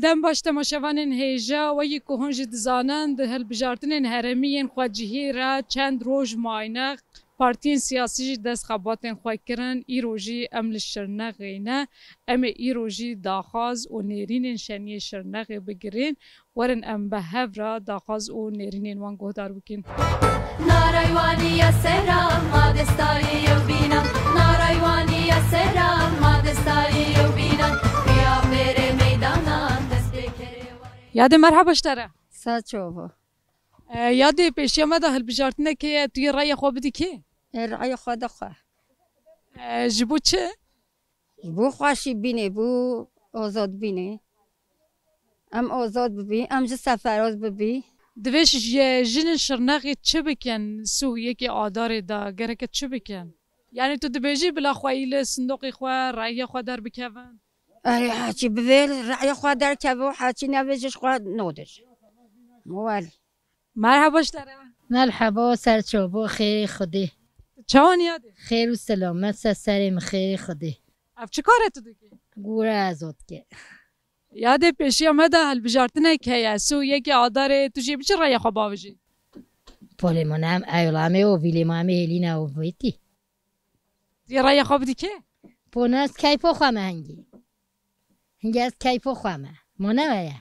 دم باش تماشاوانên hêja wekî ku hûn jî dizanin di hilbijartinên herêmiyên xwecihî re çend roj mayne partiyên siyasî jî destxebatên xwe kirin îro jî em li Şirnexê ne em ê îro jî daxwaz û nêrînên şeniyê Şirnexê bigirên werin em bi hev re daxwaz û nêrînên wan guhdar bikin. Narayvaniya seram ma destarî ew bînan Narayvaniya seram ma destarî ew bînan Riya mêrê meydanan dest pêkerê Yadê merheba ji te re. Saçova. Yadê pêşiya me de hilbijartinekê ye tu yê raya xwe bidî kê? Raya xwe dixwe. Ji bo çi? Ji bo xweşî bînê bû azad bînê. Em azad bibî, em ji seferaz bibî. Divê jinên Şirnexê çi bikin Sûriyekê adarê de gereke çi bikin? Yani tu dibêjî bila xweyî li sindoqê xwe raya xwe derbikevin? Erê heçî bivê raya xwe derkeve û heçî nevê ji xwe nodir. Wel. Merheba ji te re. مرحبا سرچوبو خیر خودی Çawan yadê? خیر و سلامت سرم خیر خودی Ev çi karê tu dikî? گوره ازاد که Yadê pêşiya me de hilbijartinek heye Sûriyekê adarê tu jê biçi raya xwe bavijî? پولیمانم ایولامه و ویلیمامه هلینا و بیتی Tu yê raya xwe bidî kê? پوناز کیفو خوامه هنگی هنگی از کیفو خوامه مانه ویا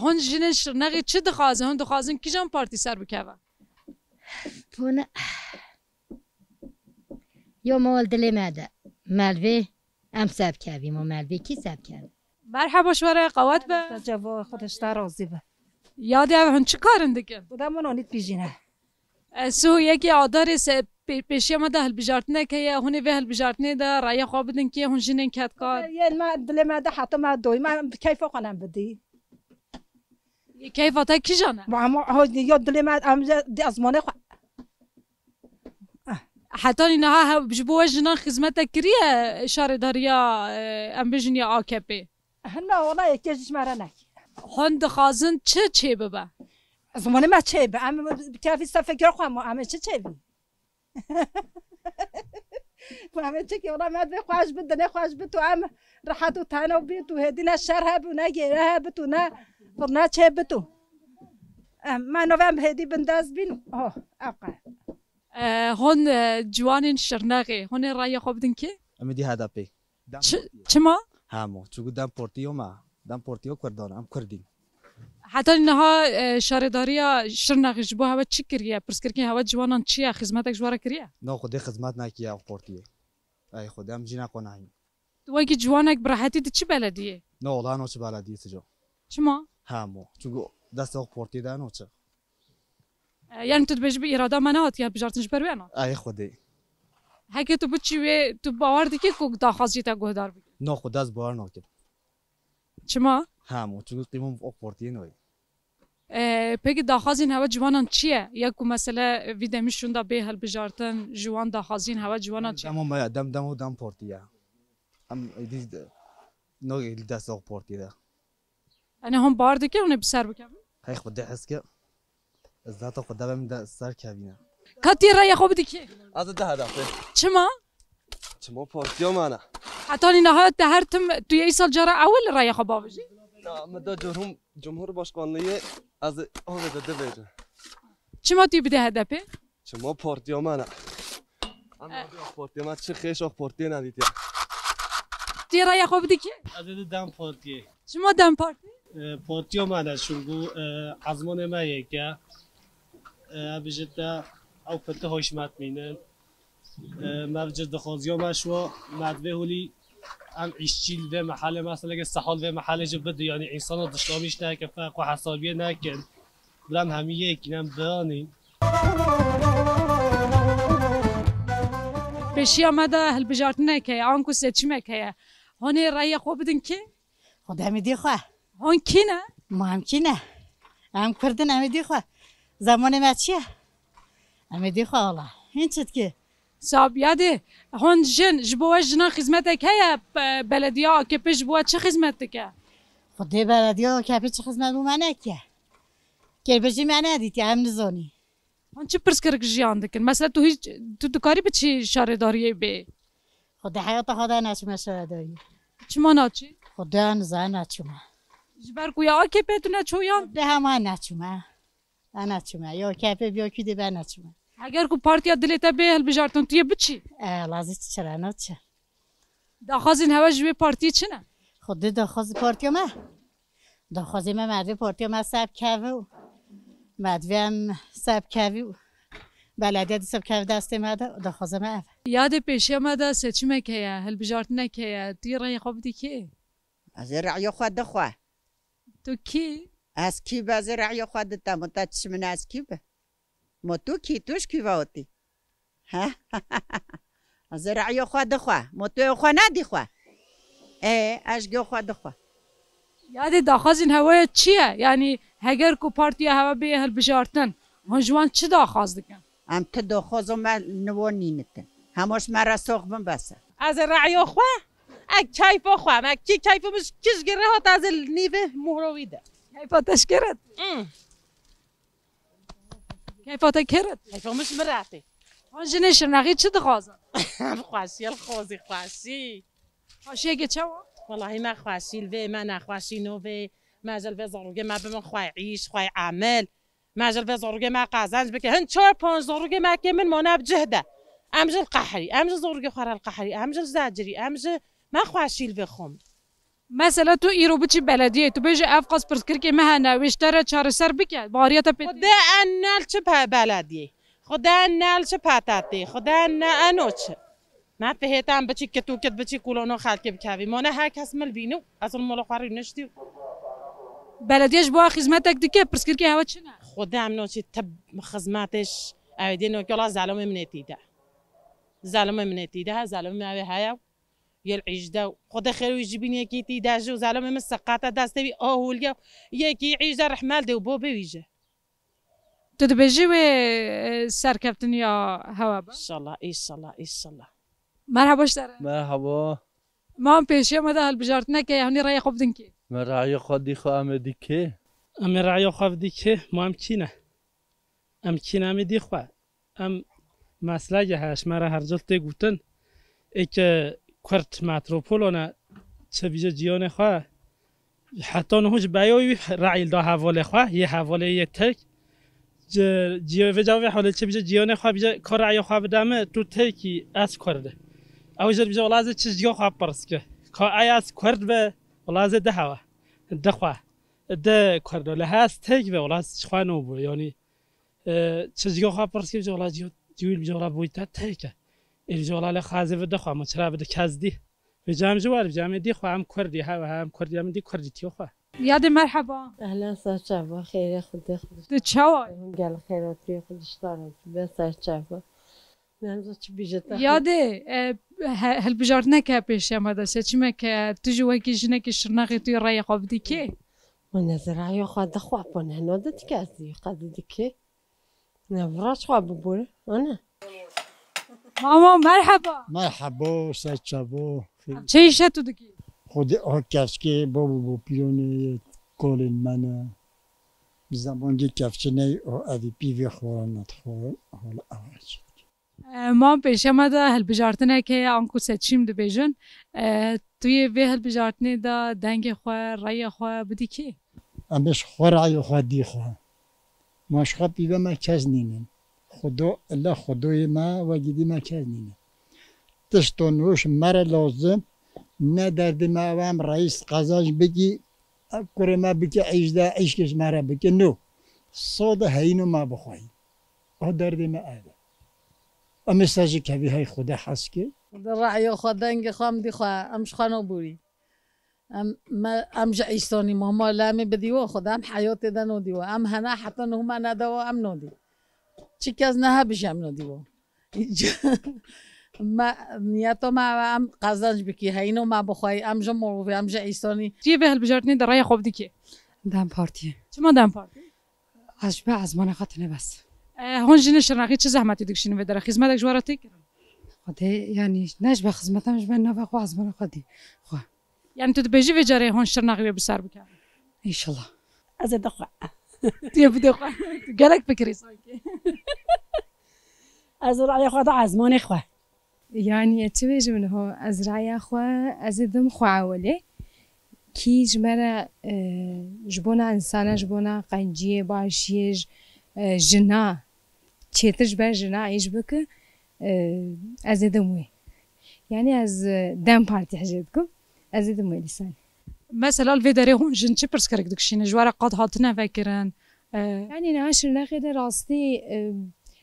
Hûn jinên Şirnexê çi dixwazin? Hûn dixwazin kîjan partî ser bikeve? پونه یا مال دل مده ملوی ام سب کردیم و ملوی کی سب کرد Merheba ji we re qewet be. جواب خودش تا راضی به Yadê ev hûn çi karin dikin? بودم منونیت بیجینه Sûriyekê adarê se pêşiya me de hilbijartinek heye hûn ê vê hilbijartinê de raya xwe bidin kê hûn jinên ketkar. یه ما دل ما ده حتی ما دوی ما کیف کنم بدی Keyfa te kîjan e? ما یا دل ما ام دی ازمانه خو Hetanî niha ji bo we jinan xizmetek kiriye şaredariya em bijin ya AKP. هن والله یکیش مرا نک Hûn dixwazin çi çê bibe? زمانه ما چه به ام کافی فکر خو ما ام چه بی فهم چه که والله ما به خوش بده نه خوش به تو ام راحت و تنه و بی تو هدینا شر هب و نگیره هب تو نه فرنا چه به تو ما نوام هدی بنداز بین اه اقا Hûn ciwanên Şirnexê hûn ê raya xwe bidin kê? Em dî hedefê. Çima? Hemû çûku dem portiyo me. Dem portiyo Kurdan em Kurdîn. Hetanî niha şaredariya Şirnexê ji bo hewe çi kiriye? Pirskirkên hewe ciwanan çi ye? Xizmetek ji we re kiriye? No xwedê xizmet nekiye ev portiyê. Ey xwedê em jî neqonayîn. Tu wekî ciwanek bi rehetî di çi belediyê? No olan o çi belediyê sico. Çima? Hemû çûku destê portiyê de no çi. Yani tu dibêjî bi îrada me nehatiye hilbijartin ji ber wê ne? Ey xwedê. Heke tu biçî wê tu bawer dikî ku daxwaz jî te guhdar bike? No xwe dest bar nakim. Çima? Hemû çûku qîmum o portiyê noyê. Peki daxwazên hewe ciwanan çi ye? Ya ku mesele vî demî şûn da bê hilbijartin ji wan daxwazên hewe ciwanan çi ye? Dem me dem dem û dem portiye. Em dî no dest o portiyê de. Yani hûn bawer dikin hûn ê bi ser bikevin? Hey xwedê hez ke ez data xwe devem de ser kevîne. Ka tu yê raya xwe bidî kê? Az ده هدفه Çima? چما پارتیا منه Hetanî niha te her tim tu yê îsal cara ewil raya xwe bavijî? مدا جمهور başkanlığı az aveda de verin. Çima tu yê bidî hedefê? چما پارتیا منه اما پارتیا من چه خیش آخ پارتیا ندید یا Tu yê raya xwe bidî kê? از دم پارتیه Çima dem partî? پارتیا من از شنگو عزمان مایه که بجد او پته هاشمت مینن موجد دخوازیا مشوا مدوه هولی ام عیشچیل و محل مثلا که سحال و محل جبده یعنی انسان دشتامیش نکن فرق و حسابیه نکن برم همیه یکینم برانیم Pêşiya me de hilbijartinek heye an ku seçimek heye. Hûn ê raya xwe bidin kê? خدا میدی خو Hûn kî ne? ما هم کی نه هم کردن امیدی خو زمان ما چیه امیدی خو الله این چت که Sab yadê hûn jin ji bo we jinan xizmetek heye belediya AKP ji bo we çi xizmet dike? خدای بلدیا کپی چه خدمت بو من نکه که بجی من ندیدی هم نزانی Hûn çi pirskirik jiyan dikin? Mesela tu hiç tu dikarî biçî şaredariyê bê? خدای حیات خدا نشمه شده داری Çima naçî? خدا نزان نچومه جبر کویا آکی پیتونه چویان ده همه نچومه نچومه یا کپی بیا کی دی به نچومه اگر کو پارتیا دلیتا به هلبجارتن توی بچی لازم چرا نه چه داخازین هوا جوی پارتی چنه خود داخاز پارتیا ما داخازی ما مدوی پارتیا ما سب کوه مدوی هم سب کوه بلدیت سب کوه دسته مده داخاز ما یاد پیشی مده سچمه که هلبجارتنه که تی رای خوب دی که از رعی خود دخواه تو کی از کی به از رعی خود دتا متچ من از کی به ما تو کی توش کی واتی ها از رعی خود دخواه ما تو خو ندی خواه اش گو خود دخواه یاد داخازین هوا چیه یعنی هگر کو پارتی هوا به هلبجارتن هنجوان چه داخاز دکن ام ته داخازو من نوانینتن هماش مرا سوق بس از رعی خو اک کیف خو اک کی کیف مش کش گره هات از نیوه مهرویده کیفاتش کرد کیفاتا کرد کیف مش مراته هنجنه شرنقی چه دخازن خواشی الخوزی خواشی خواشی اگه چه والله ما خواشی الوی ما نخواشی نوی ماجل به زروگه ما به من خواه عیش خواه عمل ماجل به زروگه ما قازنج بکه هن 4-5 زروگه ما که من مناب جهده امجل قحری امجل زروگه خواه القحری امجل زاجری امجل ما خواشی الوی خوم مثلا تو ایرو بچی بلدیه تو بیجه افقاس پرسکر که مها نوشتره چاره سر بکه باریتا پیت خدا انال چه بلدیه خدا انال چه پاتاتی خدا انو چه ما فهمتم بچی که تو کت بچی کلونو خالک بکوی مانه هر کس مل بینو اصلا مال خواری نشتی بلدیش با خدمتک دیگه پرسکر که هوا چنه خدا امنو چی تب خدمتش اویدی نو کلا زلمه منتیده زلمه منتیده زلمه اوی هیا یل عجده خدا خیر ويجيبين يكي تيداجو زلمه مسقاطه داستوي اوليا يكي عيجه رحمال دو بو بيجه تو دبیجی و سرکفتن یا هوا با ان شاء الله ان شاء الله ان شاء الله مرحبا شتره مرحبا ما هم پیشی مده هلبجارتنه که هنی رای خوب دن که من رعی خودی خو آمدی که ام رعی خودی که ما هم کینه ام کینه آمدی خو ام مسئله هاش مرا هر جلت گوتن ای که کرد متروپولونه چه بیجه جیان خو حتی نهوش بیایی رعی دا حواله خو یه حواله یه تک جیو و جواب حاله چه بیجه جیان خو بیجه کار رعی خو بدمه تو تکی از کرده اوجر بیجه ولازه چه جیو خو پرس که ای از کرد به ولازه ده هوا ده خو ده کرد له هست تک به ولاز خو نو بو یعنی چه جیو خو پرس که بیجه ولازه جویل بیجه ولازه بویت تک الجوال خازه و دخواه مچرا بده کزدی به جام جوار جام دی خواهم کردی هم کردی هم دی کردی تیو خواه یاد مرحبا اهلا سرچابا خیره خود خودش ده چاوای گل خیرات بی خودش دارد به سرچابا نمیدونم چی بیجت یاده هلبجارتنه که پیش آمده سچمه که تو جوای که جنه که شرناقی توی رای خواب دی که من نظر یا خود خواه پنه نادت که از دی قد دی که نفراش خواه ببوره آنه ماما مرحبا مرحبا سچابا چه ایشه تو دکی خود کفچه بابو پیونه کل منه زمانی کفچه نه اوی پیوی خوانت خور حالا آویچ ما پیش آمده هلبجارتنه که آنکو سچیم دو بیجن توی وی هلبجارتنه دا دنگ خواه رای خواه بدی که امش خور رای خواه دی خواه ماش خواه پیوه ما کز نینن خدا الله خدای ما و گیدی ما کز نینه تشتونوش مرا لازم نه درد ما هم رئیس قضاش بگی کره ما بگی عیشده عیشکش مرا بگی نو ساده هینو ما بخواهی آه درد ما آده اما ساجی که های خدا حس که در رعی خدا انگه خواهم دی خواه امش خانو بوری ام جعیستانی ماما لامی بدیو خدا ام حیات دنو دیو ام هنا حتی نو ما ندو ام نو دی چی که از نه بشم ندیو ما نیاتو ما ام قزنج بکی هینو ما بخوای ام جا مروفی ام جا ایستانی توی به هلبجارتنه در رای خوب دی که دم پارتیه چما دم پارتی عجبه از من خاطر بس هون جن شرناقی چه زحمتی دکشین و در خدمتک جوارا تکرن خدا یعنی نش به خدمتم جبن نه خو از من خودی خو یعنی تو بیجی و جاره هون شرناقی بسر بکن ان شاء الله از دخوا توی بدخوا گلک بکری ساکی از رعی خدا از من خو يعني تبيج منه أزرع يا أخوة أزيدهم خواولي کی جمره جبونا انسانه جبونا قنجیه باشیج جنا چیتش بر جنا ایش بکه از دموی یعنی از دم پارتی حجت کم از دموی لسان مثلا الفيداري هون جن چه پرس کرد دکشین جوار قد هاتنه فکرن یعنی نهاش نخیده راستی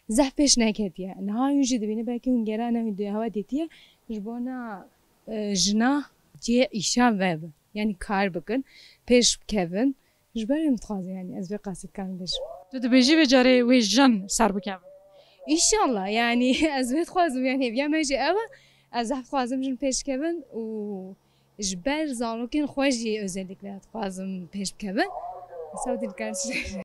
زحفش نکتیه نها یوجد بینه باکی اون گره نمیدوی هوا دیتیه جبونا جنا جه ایشان وب یعنی کار بکن پیش بکن جبرم متخاذ يعني از بقاسد كان بيش تدبيجي بجاري ويش جن سر بكم ان شاء الله يعني از بيت خوازم يعني بيا ما يجي اوا از خوازم جن پیش كبن و جبر زانوكين خوجي özellikle خوازم پیش كبن سعودي الكارش